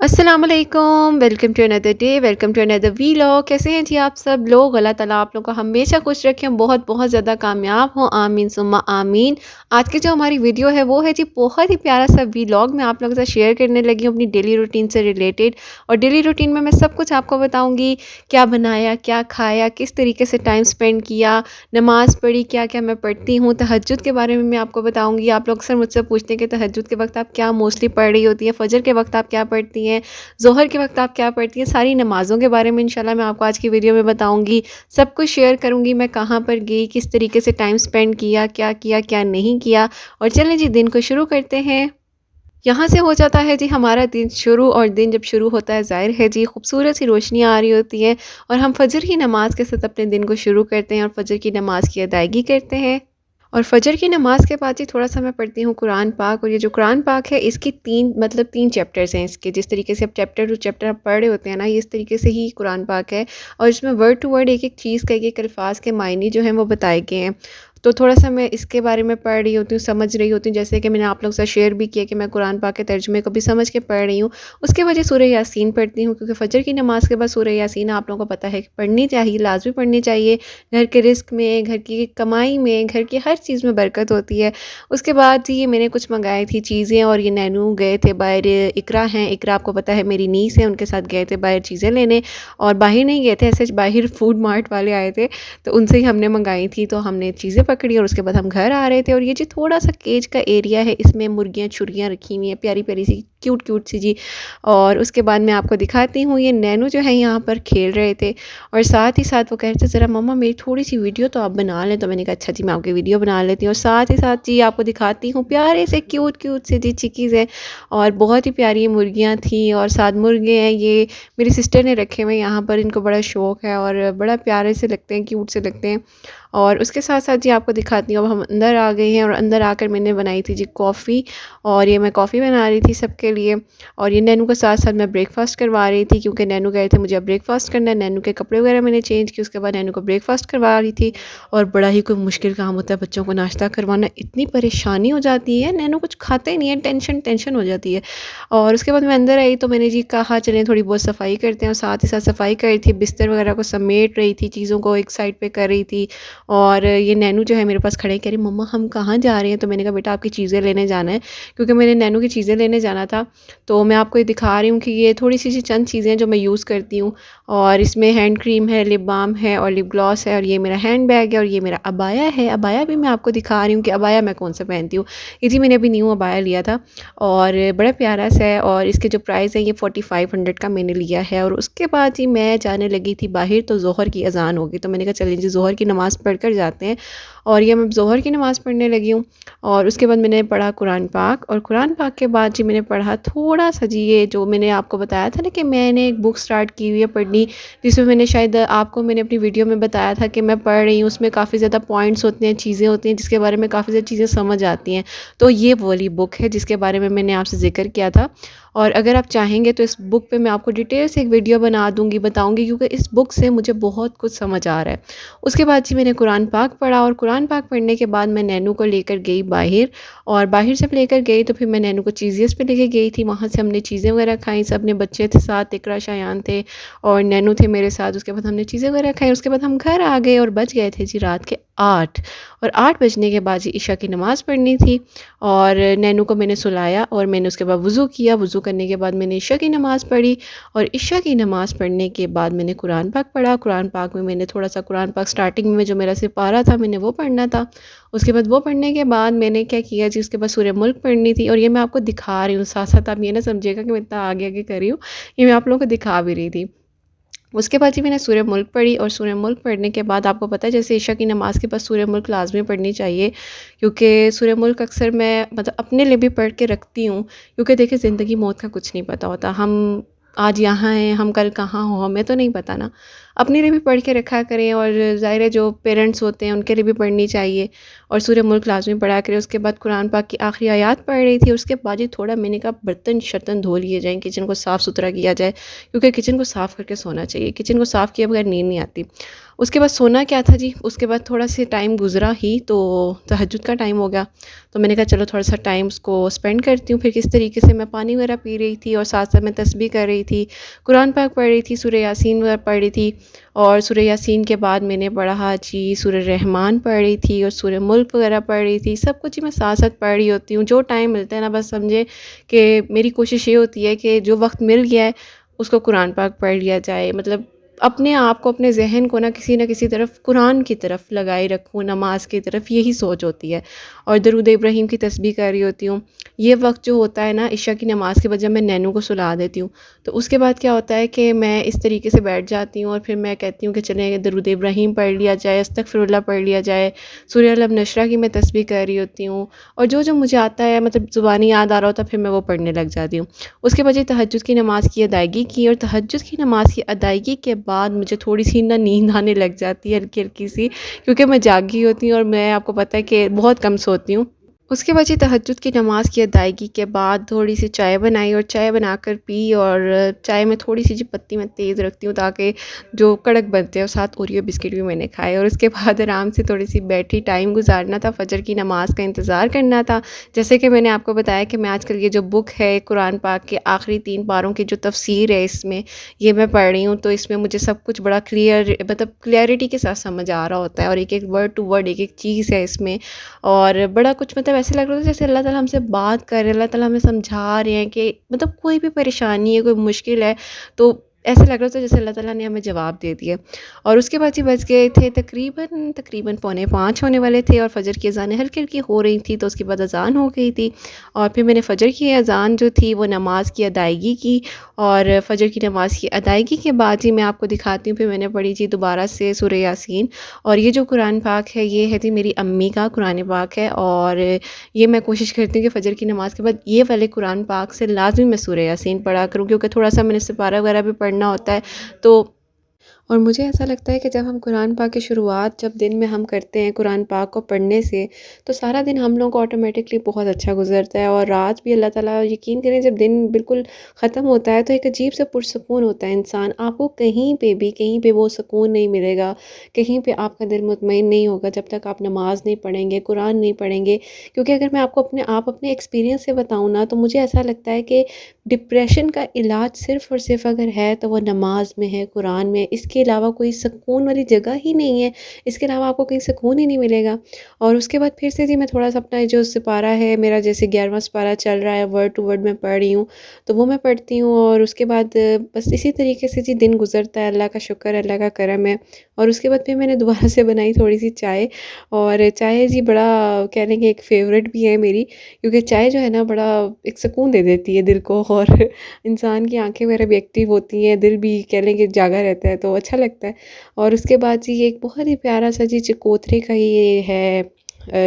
अस्सलामुअलैकुम, welcome to another day, welcome to another vlog. कैसे हैं जी आप सब लोग? अल्लाह ताला आप लोगों को हमेशा खुश रखें, बहुत बहुत ज़्यादा कामयाब हों, आमीन सुम्मा आमीन। आज की जो हमारी वीडियो है वो है जी बहुत ही प्यारा सा वीलॉग मैं आप लोगों के साथ शेयर करने लगी हूँ अपनी डेली रूटीन से रिलेटेड। और डेली रूटीन में मैं सब कुछ आपको बताऊँगी, क्या बनाया, क्या खाया, किस तरीके से टाइम स्पेंड किया, नमाज़ पढ़ी, क्या क्या मैं पढ़ती हूँ, तहज्जुद के बारे में मैं आपको बताऊँगी। आप लोग अक्सर मुझसे पूछते हैं कि तहज्जुद के वक्त आप क्या मोस्टली पढ़ रही होती हैं, फ़जर के वक्त आप क्या पढ़ती हैं, ज़ोहर के वक्त आप क्या पढ़ती हैं, सारी नमाज़ों के बारे में इंशाल्लाह मैं आपको आज की वीडियो में बताऊँगी। सब कुछ शेयर करूँगी, मैं कहाँ पर गई, किस तरीके से टाइम स्पेंड किया, क्या नहीं किया। और चलें जी दिन को शुरू करते हैं। यहाँ से हो जाता है जी हमारा दिन शुरू, और दिन जब शुरू होता है ज़ाहिर है जी खूबसूरत सी रोशनियाँ आ रही होती हैं और हम फ़जर की नमाज़ के साथ अपने दिन को शुरू करते हैं और फ़जर की नमाज़ की अदायगी करते हैं। और फ़जर की नमाज़ के बाद ही थोड़ा-सा मैं पढ़ती हूँ कुरान पाक। और ये जो कुरान पाक है इसकी 3 चैप्टर्स हैं इसके। जिस तरीके से आप चैप्टर टू चैप्टर आप पढ़ रहे होते हैं ना, ये इस तरीके से ही कुरान पाक है। और इसमें वर्ड टू वर्ड एक-एक चीज़ का एक-एक अल्फ़ाज़ के मायने जो हैं वो बताए गए हैं। तो थोड़ा-सा मैं इसके बारे में पढ़ रही होती हूँ, समझ रही होती हूँ। जैसे कि मैंने आप लोगों से शेयर भी किया कि मैं कुरान पाक के तर्जुमे को भी समझ के पढ़ रही हूँ। उसके वजह सूरह यासीन पढ़ती हूँ, क्योंकि फ़जर की नमाज़ के बाद सूरह यासीन आप लोगों को पता है कि पढ़नी चाहिए, लाज़मी पढ़नी चाहिए। घर के रिज़्क में, घर की कमाई में, घर की हर चीज़ में बरकत होती है। उसके बाद जी ये मैंने कुछ मँगाई थी चीज़ें, और ये नैनू गए थे बाहर। इकरा हैं, इकरा आपको पता है मेरी नीस है, उनके साथ गए थे बाहर चीज़ें लेने। और बाहर नहीं गए थे ऐसे, बाहर फूड मार्ट वाले आए थे, तो उनसे ही हमने मँगाई थी। तो हमने चीज़ें पकड़ी और उसके बाद हम घर आ रहे थे। और ये जी थोड़ा-सा केज का एरिया है, इसमें मुर्गियाँ-छुर्गियाँ रखी हुई हैं, प्यारी-प्यारी सी, क्यूट-क्यूट सी जी। और उसके बाद मैं आपको दिखाती हूँ, ये नैनू जो है यहाँ पर खेल रहे थे। और साथ ही साथ वो कह रहे थे ज़रा मम्मा मेरी थोड़ी-सी वीडियो तो आप बना लें। तो मैंने कहा अच्छा जी मैं आपकी वीडियो बना लेती हूँ। और साथ ही साथ जी आपको दिखाती हूँ प्यारे से क्यूट-क्यूट से जी चिकीज़ हैं, और बहुत ही प्यारी मुर्गियाँ थी और 7 मुर्गे हैं। ये मेरी सिस्टर ने रखे हुए हैं यहाँ पर, इनको बड़ा शौक है और बड़ा प्यारे से लगते हैं, क्यूट से लगते हैं। और उसके साथ-साथ जी आपको दिखाती हूँ, अब हम अंदर आ गए हैं और अंदर आकर मैंने बनाई थी जी कॉफ़ी। और ये मैं कॉफ़ी बना रही थी सबके लिए। और ये नैनू के साथ-साथ मैं ब्रेकफ़ास्ट करवा रही थी, क्योंकि नैनू कह रहे थे मुझे अब ब्रेकफ़ास्ट करना है। नैनू के कपड़े वगैरह मैंने चेंज किए, उसके बाद नैनू को ब्रेकफ़ास्ट करवा रही थी। और बड़ा ही कोई मुश्किल काम होता है बच्चों को नाश्ता करवाना, इतनी परेशानी हो जाती है, नैनू कुछ खाते ही नहीं है, टेंशन हो जाती है। और उसके बाद मैं अंदर आई तो मैंने जी कहा चलें थोड़ी बहुत सफाई करते हैं, और साथ ही साथ सफाई कर रही थी, बिस्तर वगैरह को समेट रही थी, चीज़ों को एक साइड पे कर रही थी। और ये नैनू जो है मेरे पास खड़े कह रही मम्मा हम कहाँ जा रहे हैं? तो मैंने कहा बेटा आपकी चीज़ें लेने जाना है, क्योंकि मैंने नैनू की चीज़ें लेने जाना था। तो मैं आपको ये दिखा रही हूँ कि ये थोड़ी-सी सी चंद चीज़ें हैं जो मैं यूज़ करती हूँ। और इसमें हैंड क्रीम है, लिप बाम है और लिप ग्लॉस है, और ये मेरा हैंड बैग है, और ये मेरा अबाया है। अबाया भी मैं आपको दिखा रही हूँ कि अबाया मैं कौन-सा पहनती हूँ। ये जी मैंने अभी न्यू अबाया लिया था और बड़ा प्यारा सा है, और इसके जो प्राइस है ये 4500 का मैंने लिया है। और उसके बाद ही मैं जाने लगी थी बाहर, तो ज़ोहर की अज़ान हो गई, तो मैंने कहा चलिए जी ज़ोहर की नमाज़ पढ़ कर जाते हैं। और ये मैं ज़ोहर की नमाज़ पढ़ने लगी हूँ। और उसके बाद मैंने पढ़ा कुरान पाक, और कुरान पाक के बाद जी मैंने पढ़ा थोड़ा-सा जी ये जो मैंने आपको बताया था ना कि मैंने एक बुक स्टार्ट की हुई है पढ़नी, जिसमें मैंने शायद आपको मैंने अपनी वीडियो में बताया था कि मैं पढ़ रही हूँ। उसमें काफ़ी ज़्यादा पॉइंट्स होते हैं, चीज़ें होती हैं जिसके बारे में काफ़ी ज़्यादा चीज़ें समझ आती हैं। तो ये वो वाली बुक है जिसके बारे में मैंने आपसे ज़िक्र किया था। और अगर आप चाहेंगे तो इस बुक पे मैं आपको डिटेल से एक वीडियो बना दूँगी, बताऊँगी, क्योंकि इस बुक से मुझे बहुत कुछ समझ आ रहा है। उसके बाद जी मैंने कुरान पाक पढ़ा, और कुरान पाक पढ़ने के बाद मैं नैनू को लेकर गई बाहर। और बाहर जब लेकर गई तो फिर मैं नैनू को चीज़ियस पे लेके गई थी, वहाँ से हमने चीज़ें वगैरह खाई, सब ने बच्चे थे साथ, इकरा शायान थे और नैनू थे मेरे साथ। उसके बाद हमने चीज़ें वगैरह खाई, उसके बाद हम घर आ गए और बज गए थे जी रात के 8। और 8 बजने के बाद जी इशा की नमाज़ पढ़नी थी, और नैनू को मैंने सुलाया और मैंने उसके बाद वज़ू किया। वज़ू करने के बाद मैंने इशा की नमाज़ पढ़ी, और इशा की नमाज़ पढ़ने के बाद मैंने कुरान पाक पढ़ा। कुरान पाक में मैंने थोड़ा-सा कुरान पाक स्टार्टिंग में जो मेरा सिपारा था मैंने वो पढ़ना था। उसके बाद वो पढ़ने के बाद मैंने क्या किया जी, उसके बाद सूरह मुल्क पढ़नी थी। और ये मैं आपको दिखा रही हूँ साथ-साथ, आप ये ना समझिएगा कि मैं इतना आगे-आगे कर रही हूँ, ये मैं आप लोगों को दिखा भी रही थी। उसके बाद जी मैंने सूरह मुल्क पढ़ी, और सूरह मुल्क पढ़ने के बाद आपको पता है जैसे इशा की नमाज़ के बाद सूरह मुल्क लाज़मी पढ़नी चाहिए, क्योंकि सूरह मुल्क अक्सर मैं मतलब अपने लिए भी पढ़ के रखती हूँ, क्योंकि देखिए ज़िंदगी मौत का कुछ नहीं पता होता। हम आज यहाँ हैं, हम कल कहाँ हों हमें तो नहीं पता ना। अपने लिए भी पढ़ के रखा करें, और ज़ाहिर है जो पेरेंट्स होते हैं उनके लिए भी पढ़नी चाहिए। और सूरह मुल्क लाज़मी पढ़ा करें। उसके बाद कुरान पाक की आखिरी आयत पढ़ रही थी। उसके बाद ही थोड़ा मैंने कहा बर्तन-शर्तन धो लिए जाएँ, किचन को साफ़ सुथरा किया जाए, क्योंकि किचन को साफ़ करके सोना चाहिए, किचन को साफ़ किए बगैर नींद नहीं आती। उसके बाद सोना क्या था जी, उसके बाद थोड़ा सा टाइम गुज़रा ही तो तहज्जुद का टाइम हो गया। तो मैंने कहा चलो थोड़ा-सा टाइम उसको स्पेंड करती हूँ। फिर किस तरीके से मैं पानी वगैरह पी रही थी और साथ-साथ मैं तस्बीह कर रही थी, कुरान पाक पढ़ रही थी, सूरह यासीन वगैरह पढ़ रही थी। और सूरह यासीन के बाद मैंने पढ़ा जी सूरह रहमान पढ़ रही थी और सूरह मुल्क वगैरह पढ़ रही थी। सब कुछ ही मैं साथ-साथ पढ़ रही होती हूँ। जो टाइम मिलता है ना, बस समझे कि मेरी कोशिश ये होती है कि जो वक़्त मिल गया है उसको कुरान पाक पढ़ लिया जाए। मतलब अपने आप को, अपने ज़हन को ना किसी तरफ कुरान की तरफ लगाए रखूँ, नमाज़ की तरफ, यही सोच होती है। और दरूद इब्राहीम की तस्बीह कर रही होती हूँ। ये वक़्त जो होता है ना इशा की नमाज़ के बाद, जब मैं नैनू को सुला देती हूँ, तो उसके बाद क्या होता है कि मैं इस तरीके से बैठ जाती हूँ और फिर मैं कहती हूँ कि चलें दरूद इब्राहीम पढ़ लिया जाए, अस्तगफिरुल्लाह पढ़ लिया जाए, सूरह अल नशरा की मैं तस्बीह कर रही होती हूँ। और जो-जो मुझे आता है, मतलब ज़ुबानी याद आ रहा होता है, फिर मैं वो पढ़ने लग जाती हूँ। उसके बाद ये तहज्जुद की नमाज़ की अदायगी की, और तहज्जुद की नमाज़ की अदायगी के बाद मुझे थोड़ी-सी ना नींद आने लग जाती है, हल्की-हल्की सी, क्योंकि मैं जागी होती हूँ और मैं, आपको पता है कि बहुत कम सोती हूँ। उसके बाद जी तहज्जुद की नमाज़ की अदायगी के बाद थोड़ी-सी चाय बनाई और चाय बनाकर पी। और चाय में थोड़ी-सी जी पत्ती मैं तेज़ रखती हूँ ताकि जो कड़क बनते हैं, और साथ ओरियो बिस्किट भी मैंने खाए। और उसके बाद आराम से थोड़ी-सी बैठी, टाइम गुज़ारना था, फ़जर की नमाज़ का इंतज़ार करना था। जैसे कि मैंने आपको बताया कि मैं आजकल ये जो बुक है कुरान पाक के आखिरी 3 पारों की जो तफ़सीर है इसमें, ये मैं पढ़ रही हूँ। तो इसमें मुझे सब कुछ बड़ा क्लियर, मतलब क्लैरिटी के साथ समझ आ रहा होता है, और एक-एक वर्ड टू वर्ड एक-एक चीज़ है इसमें। और बड़ा कुछ, मतलब ऐसे लग रहा था जैसे अल्लाह ताला हमसे बात कर रहे हैं, अल्लाह ताला हमें समझा रहे हैं कि मतलब कोई भी परेशानी है, कोई मुश्किल है, तो ऐसे लग रहा था जैसे अल्लाह ताला ने हमें जवाब दे दिया। और उसके बाद ही बज गए थे तकरीबन तकरीबन पौने 5 होने वाले थे, और फ़जर की अज़ानें हल्की-हल्की हो रही थी। तो उसके बाद अज़ान हो गई थी, और फिर मैंने फ़जर की अज़ान जो थी वो नमाज़ की अदायगी की। और फ़जर की नमाज़ की अदायगी के बाद ही मैं आपको दिखाती हूँ, फिर मैंने पढ़ी जी दोबारा से सूरह यासीन। और ये जो कुरान पाक है, ये है जी मेरी अम्मी का कुरान पाक है, और ये मैं कोशिश करती हूँ कि फ़जर की नमाज़ के बाद ये वाले कुरान पाक से लाज़मी मैं सूरह यासीन पढ़ा करूँ, क्योंकि थोड़ा-सा मैंने सिपारा वगैरह भी पढ़ना होता है। तो और मुझे ऐसा लगता है कि जब हम कुरान पाक की शुरुआत जब दिन में हम करते हैं कुरान पाक को पढ़ने से, तो सारा दिन हम लोगों को ऑटोमेटिकली बहुत अच्छा गुजरता है। और रात भी, अल्लाह ताला, यकीन करें, जब दिन बिल्कुल ख़त्म होता है तो एक अजीब सा पुरसकून होता है इंसान। आपको कहीं पे वो सुकून नहीं मिलेगा, कहीं पे आपका दिल मुतमईन नहीं होगा जब तक आप नमाज़ नहीं पढ़ेंगे, कुरान नहीं पढ़ेंगे। क्योंकि अगर मैं आपको अपने एक्सपीरियंस से बताऊँ ना, तो मुझे ऐसा लगता है कि डिप्रेशन का इलाज सिर्फ़ और सिर्फ़ अगर है तो वो नमाज़ में है, कुरान में। इसके अलावा कोई सुकून वाली जगह ही नहीं है, इसके अलावा आपको कहीं सुकून ही नहीं मिलेगा। और उसके बाद फिर से जी मैं थोड़ा-सा अपना ये जो सिपारा है मेरा, जैसे 11वां सिपारा चल रहा है, वर्ड टू वर्ड मैं पढ़ रही हूँ, तो वो मैं पढ़ती हूँ। और उसके बाद बस इसी तरीके से जी दिन गुज़रता है, अल्लाह का शुक्र है, अल्लाह का करम है। और उसके बाद फिर मैंने दोबारा से बनाई थोड़ी-सी चाय। और चाय जी बड़ा, कह लें कि एक फ़ेवरेट भी है मेरी, क्योंकि चाय जो है ना बड़ा एक सुकून दे देती है दिल को। और इंसान की आँखें वगैरह भी एक्टिव होती हैं, दिल भी कह लें कि जागा रहता है, तो अच्छा लगता है। और उसके बाद जी ये एक बहुत ही प्यारा-सा जी चकोतरे का ये है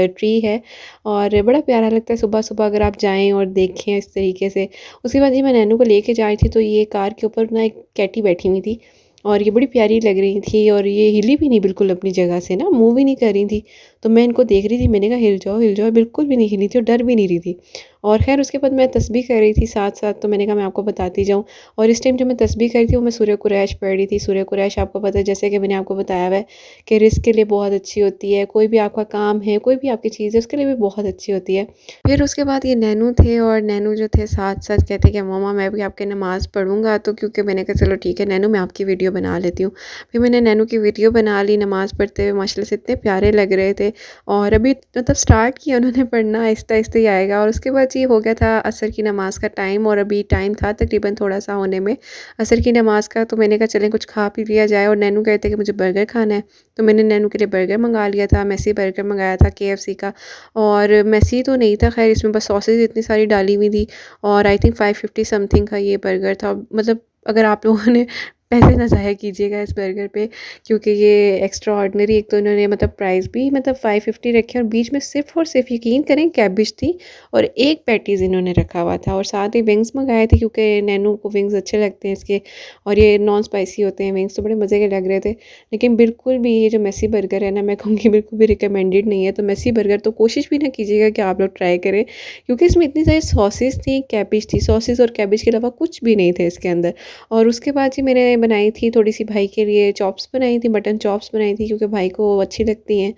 ट्री है, और बड़ा प्यारा लगता है सुबह-सुबह अगर आप जाएँ और देखें इस तरीके से। उसके बाद जी मैं नैनू को लेके जा रही थी, तो ये कार के ऊपर ना एक कैटी बैठी हुई थी, और ये बड़ी प्यारी लग रही थी, और ये हिली भी नहीं बिल्कुल अपनी जगह से ना, मूव भी नहीं कर रही थी। तो मैं इनको देख रही थी, मैंने कहा हिल जाओ, बिल्कुल भी नहीं हिली थी और डर भी नहीं रही थी। और ख़ैर उसके बाद मैं तस्बीह कर रही थी साथ-साथ, तो मैंने कहा मैं आपको बताती जाऊँ। और इस टाइम जो मैं तस्बीह कर रही थी वो मैं सूरह कुरैश पढ़ रही थी। सूरह कुरैश आपको पता है, जैसे कि मैंने आपको बताया हुआ है कि रिज़्क़ के लिए बहुत अच्छी होती है। कोई भी आपका काम है, कोई भी आपकी चीज़ है, उसके लिए भी बहुत अच्छी होती है। फिर उसके बाद ये नैनू थे, और नैनू जो थे साथ-साथ कहते कि मम्मा मैं भी आपकी नमाज़ पढ़ूँगा, तो क्योंकि मैंने कहा चलो ठीक है नैनू, मैं आपकी वीडियो बना लेती हूँ। फिर मैंने नैनू की वीडियो बना ली नमाज़ पढ़ते हुए, माशाल्लाह से इतने प्यारे लग रहे थे। और अभी मतलब स्टार्ट किया उन्होंने पढ़ना, आहिस्ता-आहिस्ता ही आएगा। और उसके बाद ये हो गया था असर की नमाज़ का टाइम, और अभी टाइम था तकरीबन थोड़ा-सा होने में असर की नमाज़ का। तो मैंने कहा चलें कुछ खा पी लिया जाए, और नैनू कहते कि मुझे बर्गर खाना है, तो मैंने नैनू के लिए बर्गर मँगा लिया था, मेसी बर्गर मँगाया था केएफसी का। और मेसी तो नहीं था खैर, इसमें बस सॉसेज़ इतनी सारी डाली हुई थी, और आई थिंक 550 समथिंग का ये बर्गर था। मतलब अगर आप लोगों ने पैसे ना ज़ाया कीजिएगा इस बर्गर पे, क्योंकि ये एक्स्ट्रा ऑर्डिनरी, एक तो इन्होंने मतलब प्राइस भी मतलब 550 रखे, और बीच में सिर्फ़ और सिर्फ यकीन करें कैबिज थी, और एक पैटीज़ इन्होंने रखा हुआ था, और साथ ही विंग्स मंगाए थे, क्योंकि नैनू को विंग्स अच्छे लगते हैं इसके, और ये नॉन स्पाइसी होते हैं विंग्स, तो बड़े मज़े के लग रहे थे। लेकिन बिल्कुल भी ये जो मेसी बर्गर है ना, मैं कहूँगी बिल्कुल भी रिकमेंडेड नहीं है। तो मेसी बर्गर तो कोशिश भी ना कीजिएगा कि आप लोग ट्राई करें, क्योंकि इसमें इतनी सारी सॉसेस थी, कैबिज थी, सॉसेस और कैबिज के अलावा कुछ भी नहीं थे इसके अंदर। और उसके बाद जी मैंने मैंने बनाई थी थोड़ी-सी भाई के लिए चॉप्स बनाई थी, मटन चॉप्स बनाई थी क्योंकि भाई को अच्छी लगती हैं।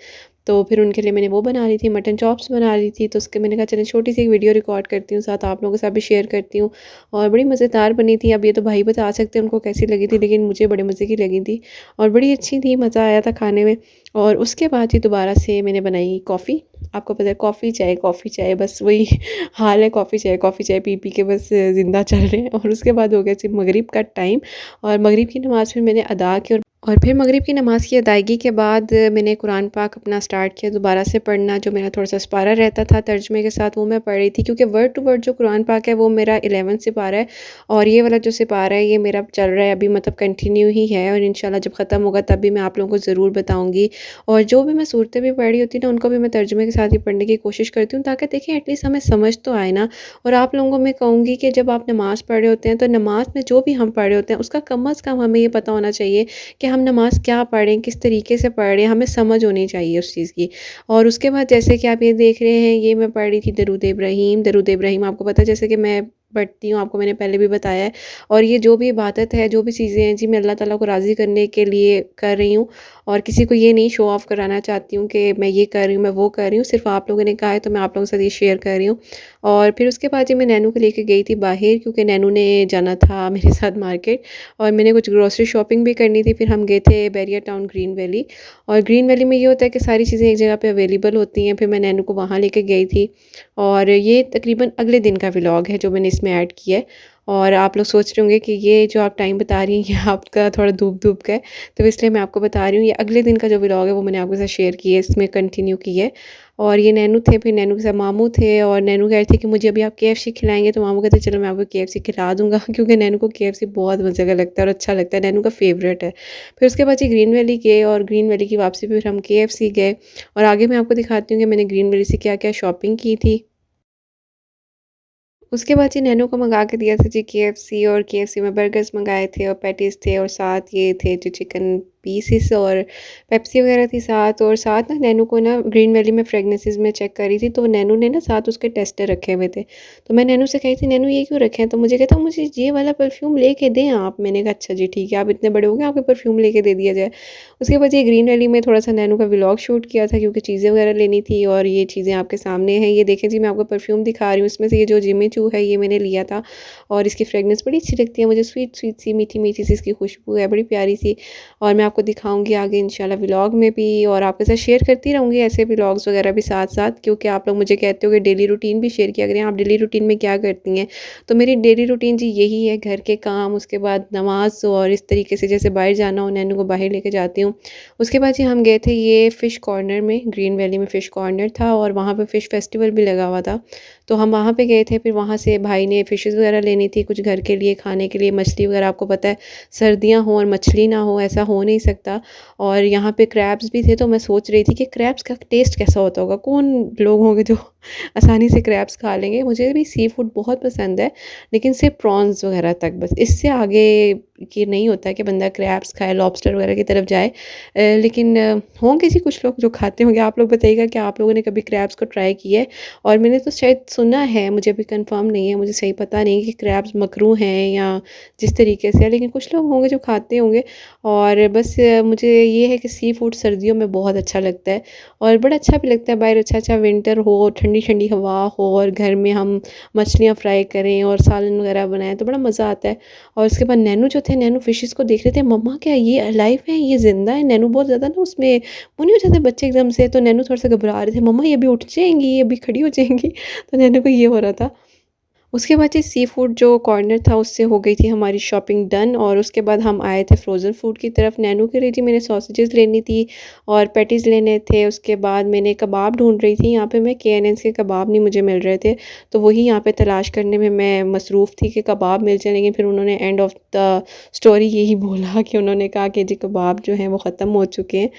तो फिर उनके लिए मैंने वो बना रही थी, मटन चॉप्स बना रही थी, तो उसके मैंने कहा चलें छोटी-सी एक वीडियो रिकॉर्ड करती हूँ, साथ आप लोगों के साथ भी शेयर करती हूँ और बड़ी मज़ेदार बनी थी। अब ये तो भाई बता सकते हैं उनको कैसी लगी थी, लेकिन मुझे बड़े मज़े की लगी थी और बड़ी अच्छी थी, मज़ा आया था खाने में। और उसके बाद ही दोबारा से मैंने बनाई कॉफ़ी। आपको पता है कॉफ़ी चाय बस वही हाल है, कॉफ़ी चाय पी-पी के बस ज़िंदा चल रहे हैं। और उसके बाद हो गया जी मगरिब का टाइम और मगरिब की नमाज़ फिर मैंने अदा की और फिर मगरिब की नमाज़ की अदायगी के बाद मैंने कुरान पाक अपना स्टार्ट किया दोबारा से पढ़ना, जो मेरा थोड़ा-सा सिपारा रहता था तर्जुमे के साथ वो मैं पढ़ रही थी क्योंकि वर्ड टू वर्ड जो कुरान पाक है वो मेरा 11th सिपारा है और ये वाला जो सिपारा है ये मेरा चल रहा है अभी, मतलब कंटिन्यू ही है और इंशाल्लाह जब ख़त्म होगा तब भी मैं आप लोगों को ज़रूर बताऊँगी। और जो भी मैं सूरतें भी पढ़ रही होती ना उनको भी मैं तर्जुमे के साथ ही पढ़ने की कोशिश करती हूँ ताकि देखिए एटलीस्ट हमें समझ तो आए ना। और आप लोगों को मैं कहूँगी कि जब आप नमाज़ पढ़ रहे होते हैं तो नमाज़ में जो भी हम पढ़ रहे होते हैं उसका कम अज़ कम हमें ये पता होना चाहिए कि हम नमाज़ क्या पढ़ें, किस तरीके से पढ़ रहे हैं, हमें समझ होनी चाहिए उस चीज़ की। और उसके बाद जैसे कि आप ये देख रहे हैं, ये मैं पढ़ रही थी दरूद इब्राहीम आपको पता है जैसे कि मैं पढ़ती हूँ, आपको मैंने पहले भी बताया है। और ये जो भी इबादत है, जो भी चीज़ें हैं जी, मैं अल्लाह ताला को राज़ी करने के लिए कर रही हूँ और किसी को ये नहीं शो ऑफ़ कराना चाहती हूँ कि मैं ये कर रही हूँ, मैं वो कर रही हूँ। सिर्फ़ आप लोगों ने कहा है तो मैं आप लोगों के साथ ये शेयर कर रही हूँ। और फिर उसके बाद जी मैं नैनू को लेके गई थी बाहर क्योंकि नैनू ने जाना था मेरे साथ मार्केट और मैंने कुछ ग्रोसरी शॉपिंग भी करनी थी। फिर हम गए थे बैरिया टाउन ग्रीन वैली और ग्रीन वैली में ये होता है कि सारी चीज़ें एक जगह पे अवेलेबल होती हैं। फिर मैं नैनू को वहाँ लेके गई थी और ये तकरीबन अगले दिन का व्लॉग है जो मैंने इसमें ऐड किया है। और आप लोग सोच रहे होंगे कि ये जो आप टाइम बता रही हैं ये आपका थोड़ा धूप-धूप का है, तो इसलिए मैं आपको बता रही हूँ ये अगले दिन का जो व्लॉग है वो मैंने आपके साथ शेयर किया है, इसमें कंटिन्यू की है। और ये नैनू थे, फिर नैनू के साथ मामू थे और नैनू कह रहे थे कि मुझे अभी आप केएफसी खिलाएँगे, तो मामू कहते चलो मैं आपको केएफसी खिला दूँगा क्योंकि नैनू को केएफसी बहुत मज़े का लगता है और अच्छा लगता है, नैनू का फ़ेवरेट है। फिर उसके बाद जी ग्रीन वैली गए और ग्रीन वैली की वापसी पे फिर हम केएफसी गए और आगे मैं आपको दिखाती हूँ कि मैंने ग्रीन वैली से क्या-क्या शॉपिंग की थी। उसके बाद जी नैनो को मँगा के दिया था जी केएफसी और केएफसी में बर्गर्स मँगाए थे और पैटीज़ थे और साथ ये थे जो चिकन पीसेस और पेप्सी वगैरह थी साथ। और साथ ना नैनो को ना ग्रीन वैली में फ्रेगनेंसेस में चेक करी थी तो नैनो ने ना साथ उसके टेस्टर रखे हुए थे। तो मैं नैनो से कही थी नैनो ये क्यों रखे हैं? तो मुझे कहता मुझे ये वाला परफ्यूम लेके दें आप। मैंने कहा अच्छा जी ठीक है, आप इतने बड़े हो गए आपको परफ्यूम लेके दे दिया जाए। उसके बाद ये ग्रीन वैली में थोड़ा-सा नैनो का व्लॉग शूट किया था क्योंकि चीज़ें वगैरह लेनी थी और ये चीज़ें आपके सामने हैं। ये देखें जी मैं आपको परफ्यूम दिखा रही हूँ, इसमें से ये जो जिमी चू है ये मैंने लिया था और इसकी फ्रेगनेंस बड़ी अच्छी लगती है मुझे, स्वीट-स्वीट सी, मीठी-मीठी सी इसकी खुशबू है, बड़ी प्यारी सी। और मैं आपको दिखाऊँगी आगे इंशाल्लाह व्लॉग में भी और आपके साथ शेयर करती रहूँगी ऐसे व्लॉग्स वगैरह भी साथ-साथ, क्योंकि आप लोग मुझे कहते हो कि डेली रूटीन भी शेयर किया करें, आप डेली रूटीन में क्या करती हैं? तो मेरी डेली रूटीन जी यही है, घर के काम, उसके बाद नमाज़ और इस तरीके से जैसे बाहर जाना हो नैनू को बाहर लेके जाती हूँ। उसके बाद जी हम गए थे ये फ़िश कॉर्नर में, ग्रीन वैली में फ़िश कॉर्नर था और वहाँ पे फ़िश फेस्टिवल भी लगा हुआ था। तो हम वहाँ पे गए थे, फिर वहाँ से भाई ने फ़िशेज़ वगैरह लेनी थी कुछ घर के लिए, खाने के लिए, मछली वगैरह। आपको पता है सर्दियाँ हों और मछली ना हो ऐसा हो नहीं सकता। और यहाँ पे क्रैब्स भी थे तो मैं सोच रही थी कि क्रैब्स का टेस्ट कैसा होता होगा? कौन लोग होंगे जो आसानी से क्रैब्स खा लेंगे? मुझे भी सी फूड बहुत पसंद है, लेकिन सिर्फ़ प्रॉन्स वगैरह तक बस, इससे आगे ये नहीं होता कि बंदा क्रैब्स खाए, लॉबस्टर वगैरह की तरफ जाए। लेकिन होंगे जी कुछ लोग जो खाते होंगे। आप लोग बताइएगा कि आप लोगों ने कभी क्रैब्स को ट्राई किया है? और मैंने तो शायद सुना है, मुझे अभी कंफर्म नहीं है, मुझे सही पता नहीं कि क्रैब्स मकरूह हैं या जिस तरीके से है, लेकिन कुछ लोग होंगे जो खाते होंगे। और बस मुझे ये है कि सी फूड सर्दियों में बहुत अच्छा लगता है और बड़ा अच्छा भी लगता है, बाहर अच्छा-अच्छा विंटर हो, ठंडी-ठंडी हवा हो और घर में हम मछलियाँ फ्राई करें और सालन वगैरह बनाएँ तो बड़ा मज़ा आता है। और उसके बाद नैनू जो थे, नैनू फिशेज़ को देख रहे थे, मम्मा क्या ये अलाइव है, ये ज़िंदा है? नैनू बहुत ज़्यादा ना उसमें वो नहीं हो जाते बच्चे एकदम से, तो नैनू थोड़ा-सा घबरा रहे थे, मम्मा ये अभी उठ जाएँगी, ये अभी खड़ी हो जाएँगी। तो नैनू को ये हो रहा था। उसके बाद ये सी फूड जो कॉर्नर था उससे हो गई थी हमारी शॉपिंग डन और उसके बाद हम आए थे फ्रोज़न फूड की तरफ। नैनू के लिए जी मैंने सॉसेजेस लेनी थी और पैटीज़ लेने थे। उसके बाद मैंने कबाब ढूँढ रही थी, यहाँ पे मैं केएनएन के कबाब नहीं मुझे मिल रहे थे, तो वही यहाँ पे तलाश करने में मैं मसरूफ़ थी कि कबाब मिल जाए। लेकिन फिर उन्होंने एंड ऑफ़ द स्टोरी यही बोला कि उन्होंने कहा कि जी कबाब जो हैं वो ख़त्म हो चुके हैं,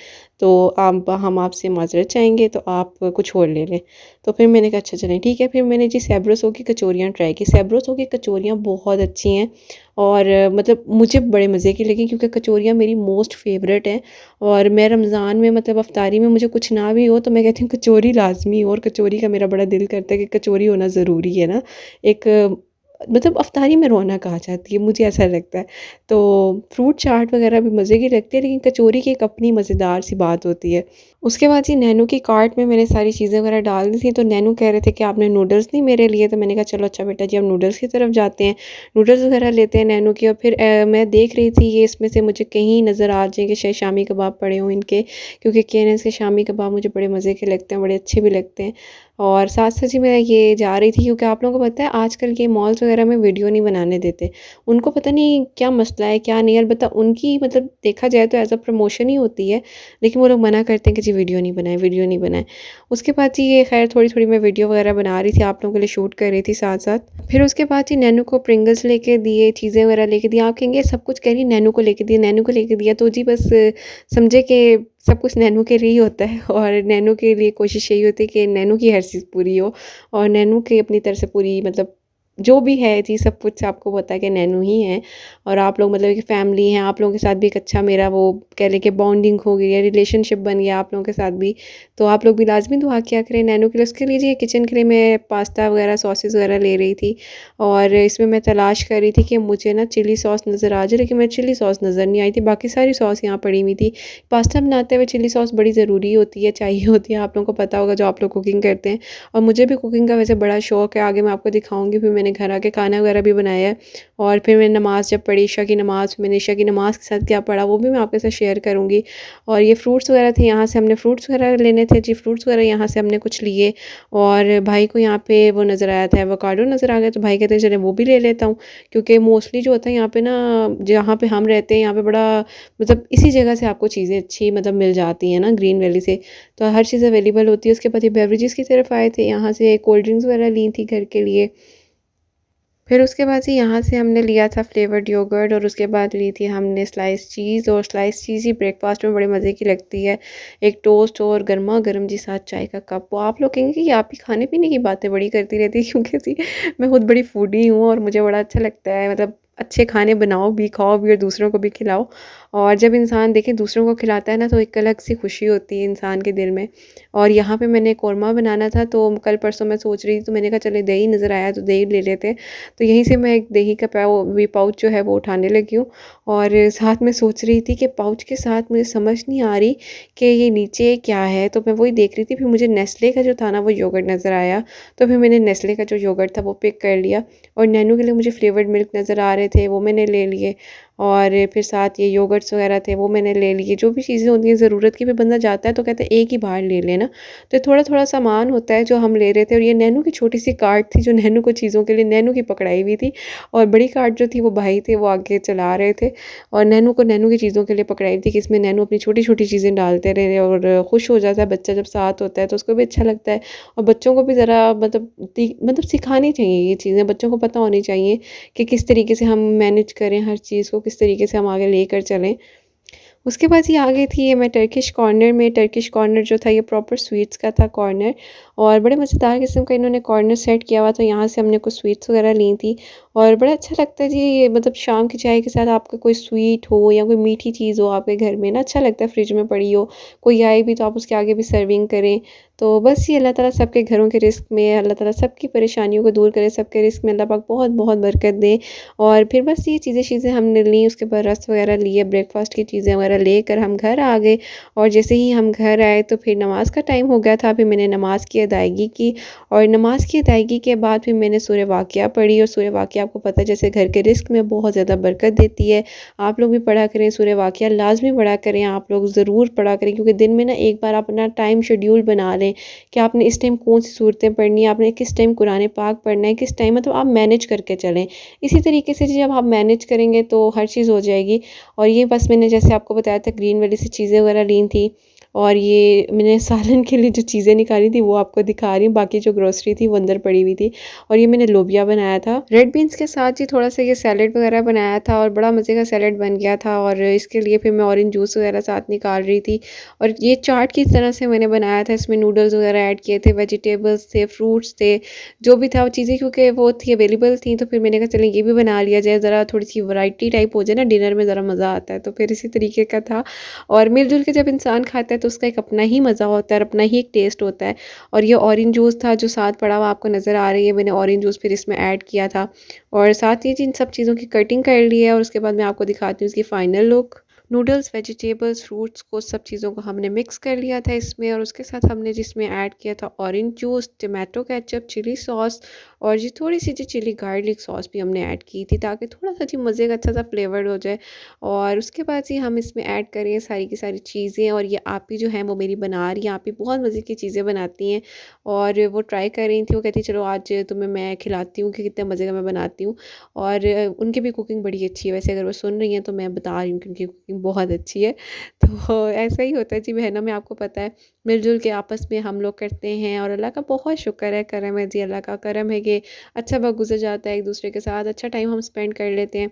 तो आप हम आपसे माज़रत चाहेंगे तो आप कुछ और ले लें। तो फिर मैंने कहा अच्छा चलें ठीक है। फिर मैंने जी सैब्रोसो की कचौरियाँ ट्राई की। सैब्रोसो की कचौरियाँ बहुत अच्छी हैं और मतलब मुझे बड़े मज़े की लगी क्योंकि कचौरियाँ मेरी मोस्ट फ़ेवरेट हैं। और मैं रमज़ान में मतलब अफ्तारी में मुझे कुछ ना भी हो तो मैं कहती हूँ कचौरी लाज़मी हो, और कचौरी का मेरा बड़ा दिल करता है कि कचौरी होना ज़रूरी है ना। एक मतलब अफ्तारी में रौनक आ जाती है, मुझे ऐसा लगता है। तो फ्रूट चाट वग़ैरह भी मज़े की लगती है, लेकिन कचौरी की एक अपनी मज़ेदार सी बात होती है। उसके बाद जी नैनू की कार्ट में मैंने सारी चीज़ें वग़ैरह डाल दी थी, तो नैनू कह रहे थे कि आपने नूडल्स नहीं मेरे लिए? तो मैंने कहा चलो अच्छा बेटा जी, अब नूडल्स की तरफ जाते हैं। नूडल्स वग़ैरह लेते हैं नैनू की, और फिर मैं देख रही थी ये इसमें से मुझे कहीं नज़र आ जाए कि शायद शामी कबाब पड़े हों इनके, क्योंकि केएनएस के शामी कबाब मुझे बड़े मज़े के लगते हैं, बड़े अच्छे भी लगते हैं। और साथ-साथ जी मैं ये जा रही थी, क्योंकि आप लोगों को पता है आजकल के मॉल्स वग़ैरह में वीडियो नहीं बनाने देते। उनको पता नहीं क्या मसला है, क्या नहीं है, अलबत्ता उनकी मतलब देखा जाए तो एज़ अ प्रमोशन ही होती है, लेकिन वो लोग मना करते हैं कि जी वीडियो नहीं बनाएँ, वीडियो नहीं बनाएँ। उसके बाद जी ये ख़ैर थोड़ी-थोड़ी मैं वीडियो वग़ैरह बना रही थी, आप लोगों के लिए शूट कर रही थी साथ-साथ। फिर उसके बाद जी नैनू को प्रिंगल्स लेके दिए, चीज़ें वग़ैरह लेके दी। आप कहेंगे सब कुछ कह रही है नैनू को लेके दिया, नैनू को लेके दिया, तो जी बस समझे कि सब कुछ नैनू के लिए ही होता है, और नैनू के लिए कोशिश यही होती है कि नैनू की हर चीज़ पूरी हो, और नैनू की अपनी तरफ से पूरी मतलब जो भी है जी सब कुछ आपको पता है कि नैनू ही है। और आप लोग मतलब एक फैमिली हैं, आप लोगों के साथ भी एक अच्छा मेरा वो कह लें कि बॉन्डिंग हो गई है, रिलेशनशिप बन गया आप लोगों के साथ भी। तो आप लोग भी लाज़मी दुआ किया करें नैनू के लिए। उसके लिए जी किचन के लिए मैं पास्ता वगैरह सॉसेज़ वगैरह ले रही थी, और इसमें मैं तलाश कर रही थी कि मुझे ना चिली सॉस नज़र आ जाए, लेकिन मुझे चिली सॉस नज़र नहीं आई थी, बाकी सारी सॉस यहाँ पड़ी हुई थी। पास्ता बनाते हुए चिली सॉस बड़ी ज़रूरी होती है, चाहिए होती है, आप लोगों को पता होगा जो आप लोग कुकिंग करते हैं। और मुझे भी कुकिंग का वैसे बड़ा शौक है, आगे मैं आपको दिखाऊँगी। फिर मैंने घर आके खाना वगैरह भी बनाया है, और फिर मैंने नमाज़ जब पढ़ी ईशा की नमाज़, मैंने ईशा की नमाज़ के साथ क्या पढ़ा वो भी मैं आपके साथ शेयर करूँगी। और ये फ्रूट्स वगैरह थे, यहाँ से हमने फ्रूट्स वगैरह लेने थे जी, फ्रूट्स वगैरह यहाँ से हमने कुछ लिए। और भाई को यहाँ पे वो नज़र आया था, एवोकाडो नज़र आ गया, तो भाई कहते हैं चले वो भी ले लेता हूँ, क्योंकि मोस्टली जो होता है यहाँ पे ना, जहाँ पे हम रहते हैं यहाँ पे बड़ा मतलब इसी जगह से आपको चीज़ें अच्छी मतलब मिल जाती हैं ना, ग्रीन वैली से, तो हर चीज़ अवेलेबल होती है। उसके बाद ये बेवरेजेस की तरफ आए थे, यहाँ से कोल्ड ड्रिंक्स वगैरह ली थी घर के लिए। फिर उसके बाद से यहाँ से हमने लिया था फ्लेवर्ड योगर्ट, और उसके बाद ली थी हमने स्लाइस चीज़, और स्लाइस चीज़ ही ब्रेकफास्ट में बड़े मज़े की लगती है। एक टोस्ट और गर्मा गर्म जी साथ चाय का कप। वो आप लोग कहेंगे कि आप ही खाने पीने की बातें बड़ी करती रहती है, क्योंकि जी मैं खुद बड़ी फूडी हूँ, और मुझे बड़ा अच्छा लगता है मतलब अच्छे खाने बनाओ भी, खाओ भी, और दूसरों को भी खिलाओ। और जब इंसान देखे दूसरों को खिलाता है ना, तो एक अलग सी खुशी होती है इंसान के दिल में। और यहाँ पे मैंने कौरमा बनाना था, तो कल परसों मैं सोच रही थी, तो मैंने कहा चले दही नज़र आया तो दही ले लेते हैं। तो यहीं से मैं एक दही का पाउच जो है वो उठाने लगी हूँ, और साथ में सोच रही थी कि पाउच के साथ मुझे समझ नहीं आ रही कि ये नीचे क्या है, तो मैं वही देख रही थी। फिर मुझे नेस्ले का जो था ना वो योगर्ट नज़र आया, तो फिर मैंने नेस्ले का जो योगर्ट था वो पिक कर लिया। और नैनू के लिए मुझे फ्लेवर्ड मिल्क नज़र आ रहे थे, वो मैंने ले लिए। और फिर साथ ये योगर्ट्स वगैरह थे वो मैंने ले लिए। जो भी चीज़ें होती हैं ज़रूरत की, फिर बंदा जाता है तो कहता है एक ही बार ले लेना। तो थोड़ा-थोड़ा सामान होता है जो हम ले रहे थे, और ये नैनू की छोटी-सी कार्ट थी जो नैनू को चीज़ों के लिए नैनू की पकड़ाई हुई थी, और बड़ी कार्ट जो थी वो भाई थे वो आगे चला रहे थे, और नैनू को नैनू की चीज़ों के लिए पकड़ाई हुई थी कि इसमें नैनू अपनी छोटी-छोटी चीज़ें डालते रहे, और खुश हो जाता है बच्चा जब साथ होता है, तो उसको भी अच्छा लगता है। और बच्चों को भी ज़रा मतलब सिखानी चाहिए ये चीज़ें, बच्चों को पता होनी चाहिए कि किस तरीके से हम मैनेज करें हर चीज़ को, किस तरीके से हम आगे लेकर चलें। उसके बाद ये आ गई थी ये मैं टर्किश कॉर्नर में। टर्किश कॉर्नर जो था ये प्रॉपर स्वीट्स का था कॉर्नर, और बड़े मज़ेदार किस्म का इन्होंने कॉर्नर सेट किया हुआ था। यहाँ से हमने कुछ स्वीट्स वगैरह ली थी, और बड़ा अच्छा लगता है जी ये मतलब शाम की चाय के साथ आपका कोई स्वीट हो या कोई मीठी चीज़ हो आपके घर में ना, अच्छा लगता है फ्रिज में पड़ी हो, कोई आए भी तो आप उसके आगे भी सर्विंग करें। तो बस ये अल्लाह ताला सबके घरों के रिस्क में, अल्लाह ताला सबकी परेशानियों को दूर करे, सबके रिस्क में अल्लाह पाक बहुत बहुत बरकत दे। और फिर बस ये चीज़ें हमने ली, उसके बाद रस वगैरह लिए, ब्रेकफास्ट की चीज़ें वगैरह लेकर हम घर आ गए। और जैसे ही हम घर आए तो फिर नमाज़ का टाइम हो गया था, फिर मैंने नमाज़ की अदायगी की, और नमाज़ की अदायगी के बाद फिर मैंने सूरह वाक़िया पढ़ी। और सूरह वाक़िया आपको पता है जैसे घर के रिस्क में बहुत ज़्यादा बरकत देती है। आप लोग भी पढ़ा करें सूरह वाक़िया, लाज़मी पढ़ा करें, आप लोग ज़रूर पढ़ा करें, क्योंकि दिन में ना एक बार अपना टाइम शेड्यूल बना लें कि आपने इस टाइम कौन सी सूरतें पढ़नी है, आपने किस टाइम कुरान पाक पढ़ना है, किस टाइम मतलब आप मैनेज करके चलें। इसी तरीके से जब आप मैनेज करेंगे तो हर चीज़ हो जाएगी। और ये बस मैंने जैसे आपको बताया था ग्रीन वाली सी चीज़ें वगैरह ली थी, और ये मैंने सालन के लिए जो चीज़ें निकाली थी वो आपको दिखा रही हूँ, बाकी जो ग्रोसरी थी वो अंदर पड़ी हुई थी। और ये मैंने लोबिया बनाया था रेड बीन्स के साथ ही, थोड़ा सा ये सैलेड वगैरह बनाया था, और बड़ा मज़े का सैलेड बन गया था। और इसके लिए फिर मैं ऑरेंज जूस वगैरह साथ निकाल रही थी। और ये चाट की तरह से मैंने बनाया था, इसमें नूडल्स वगैरह ऐड किए थे, वेजिटेबल्स थे, फ्रूट्स थे, जो भी था वो चीज़ें क्योंकि वो थी अवेलेबल थी, तो फिर मैंने कहा चलें ये भी बना लिया जाए, ज़रा थोड़ी सी वैरायटी टाइप हो जाए ना, डिनर में ज़रा मज़ा आता है, तो फिर इसी तरीके का था। और मिलजुल के जब इंसान खाता है तो उसका एक अपना ही मज़ा होता है और अपना ही एक टेस्ट होता है। और ये ऑरेंज जूस था जो साथ पड़ा हुआ आपको नज़र आ रही है, मैंने ऑरेंज जूस फिर इसमें ऐड किया था और साथ ही इन सब चीज़ों की कटिंग कर ली है और उसके बाद मैं आपको दिखाती हूँ इसकी final look. Noodles, vegetables, fruits को सब चीज़ों को हमने मिक्स कर लिया था इसमें और उसके साथ हमने जिसमें ऐड किया था orange juice, tomato ketchup, chilli sauce और जी थोड़ी सी जी चिली गार्लिक सॉस भी हमने ऐड की थी ताकि थोड़ा सा जी मज़े का अच्छा सा फ्लेवर्ड हो जाए। और उसके बाद जी हम इसमें ऐड करें सारी की सारी चीज़ें और ये आप ही जो है वो मेरी बना रही हैं, आप ही बहुत मज़े की चीज़ें बनाती हैं और वो ट्राई कर रही थी, वो कहती चलो आज तुम्हें मैं खिलाती हूँ कि कितने मज़े का मैं बनाती हूँ। और उनकी भी कुकिंग बड़ी अच्छी है, वैसे अगर वो सुन रही हैं तो मैं बता रही हूँ कि उनकी कुकिंग बहुत अच्छी है। तो ऐसा ही होता है जी बहनों में, आपको पता है मिल-जुल के आपस में हम लोग करते हैं और अल्लाह का बहुत शुक्र है, करम है जी, अल्लाह का करम है कि अच्छा वक़्त गुज़र जाता है एक-दूसरे के साथ, अच्छा टाइम हम स्पेंड कर लेते हैं।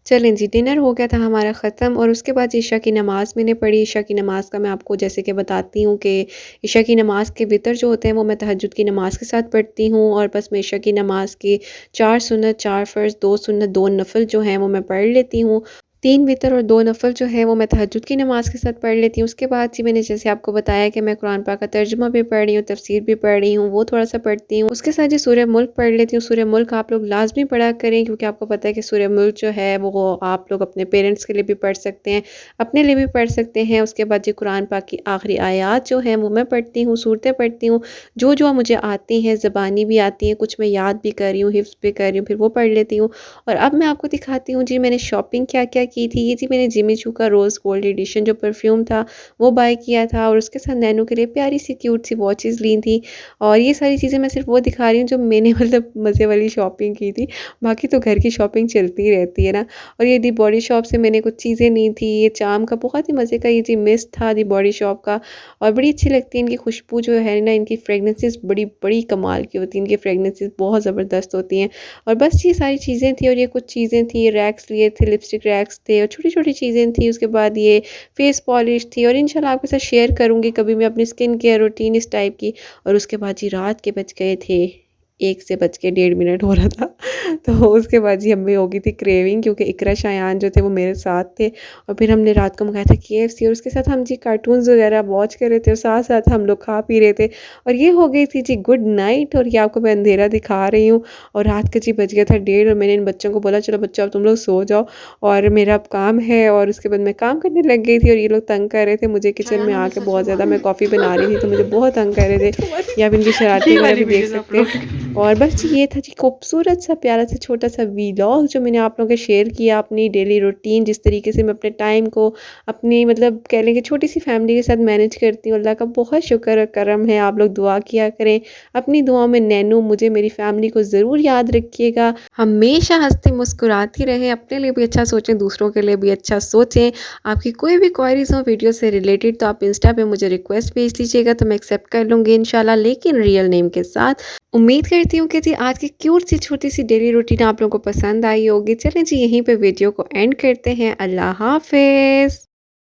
चलें जी, डिनर हो गया था हमारा ख़त्म और उसके बाद इशा की नमाज़ मैंने पढ़ी। इशा की नमाज़ का मैं आपको जैसे कि बताती हूँ कि इशा की नमाज़ के वितर जो होते हैं वो मैं तहज्जुद की नमाज़ के साथ पढ़ती हूँ और बस मैं इशा की नमाज़ की 4 सुन्नत, 4 फ़र्ज़, 2 सुन्नत, 2 नफ़ल जो हैं वो मैं पढ़ लेती हूँ। 3 वितर और 2 नफ़ल जो है वो मैं तहज्जुद की नमाज़ के साथ पढ़ लेती हूँ। उसके बाद जी मैंने जैसे आपको बताया कि मैं कुरान पाक का तर्जुमा भी पढ़ रही हूँ, तफ़सीर भी पढ़ रही हूँ, वो थोड़ा-सा पढ़ती हूँ। उसके साथ जी सूरह मुल्क पढ़ लेती हूँ। सूरह मुल्क आप लोग लाज़मी पढ़ा करें क्योंकि आपको पता है कि सूरह मुल्क जो है वो आप लोग अपने पेरेंट्स के लिए भी पढ़ सकते हैं, अपने लिए भी पढ़ सकते हैं। उसके बाद जी कुरान पाक की आखिरी आयात जो हैं वो मैं पढ़ती हूँ, सूरतें पढ़ती हूँ। जो मुझे आती हैं, ज़बानी भी आती हैं, कुछ मैं याद भी कर रही हूँ, हिफ़्ज़ भी कर रही हूँ, फिर वो पढ़ लेती हूँ। और अब मैं आपको दिखाती हूँ जी मैंने शॉपिंग क्या-क्या की थी। ये जी मैंने जिमी चू का रोज़ गोल्ड एडिशन जो परफ्यूम था वो बाय किया था और उसके साथ नैनो के लिए प्यारी सी क्यूट सी वॉचेस ली थी। और ये सारी चीज़ें मैं सिर्फ वो दिखा रही हूँ जो मैंने मतलब मज़े वाली शॉपिंग की थी। बाकी तो घर की शॉपिंग चलती ही रहती है ना। और ये दी बॉडी शॉप से मैंने कुछ चीज़ें ली थी। ये चाम का बहुत ही मज़े का ये जी मिस्ट था दी बॉडी शॉप का और बड़ी अच्छी लगती है इनकी खुशबू जो है ना, इनकी फ्रेगनेंसेस बड़ी कमाल की होती हैं। इनकी फ्रेगनेंसेस बहुत ज़बरदस्त होती हैं। और बस ये सारी चीज़ें थी और ये कुछ चीज़ें थी, रैक्स लिए थे, लिपस्टिक रैक्स थे और छोटी-छोटी चीज़ें थी। उसके बाद ये फेस पॉलिश थी और इंशाल्लाह आपके साथ शेयर करूँगी कभी मैं अपनी स्किन केयर रूटीन इस टाइप की। और उसके बाद जी रात के बज गए थे 1 से बज के 1.5 मिनट हो रहा था। तो उसके बाद जी हमें हो गई थी क्रेविंग क्योंकि इकरा शायान जो थे वो मेरे साथ थे और फिर हमने रात को मँगाया था केएफसी और उसके साथ हम जी कार्टून्स वगैरह वॉच कर रहे थे और साथ-साथ हम लोग खा पी रहे थे और ये हो गई थी जी गुड नाइट। और ये आपको मैं अंधेरा दिखा रही हूँ और रात के जी बज गया था 1:30 और मैंने इन बच्चों को बोला चलो बच्चों अब तुम लोग सो जाओ और मेरा अब काम है। और उसके बाद मैं काम करने लग गई थी और ये लोग तंग कर रहे थे मुझे किचन में आके बहुत ज़्यादा। मैं कॉफ़ी बना रही थी तो मुझे बहुत तंग कर रहे थे, या आप इनकी शरारतें ये वगैरह वाली भी देख वीडियोस सकते हैं। अपलोड और बस जी ये था जी खूबसूरत सा प्यारा सा छोटा सा व्लॉग जो मैंने आप लोगों के शेयर किया अपनी डेली रूटीन, जिस तरीके से मैं अपने टाइम को अपनी मतलब कह लें कि छोटी सी फैमिली के साथ मैनेज करती हूँ। अल्लाह का बहुत शुक्र और करम है। आप लोग दुआ किया करें, अपनी दुआओं में नैनू मुझे मेरी फैमिली को ज़रूर याद रखिएगा। हमेशा हंसती मुस्कुराती रहें, अपने लिए भी अच्छा सोचें, दूसरों के लिए भी अच्छा सोचें। आपकी कोई भी क्वेरीज हो वीडियो से रिलेटेड तो आप इंस्टा पे मुझे रिक्वेस्ट भेज दीजिएगा तो मैं एक्सेप्ट कर लूँगी इंशाल्लाह, लेकिन रियल नेम के साथ। उम्मीद करती हूँ कि जी आज की क्यूट सी छोटी सी डेली रूटीन आप लोगों को पसंद आई होगी। चलें जी यहीं पे वीडियो को एंड करते हैं। अल्लाह हाफ़िज़।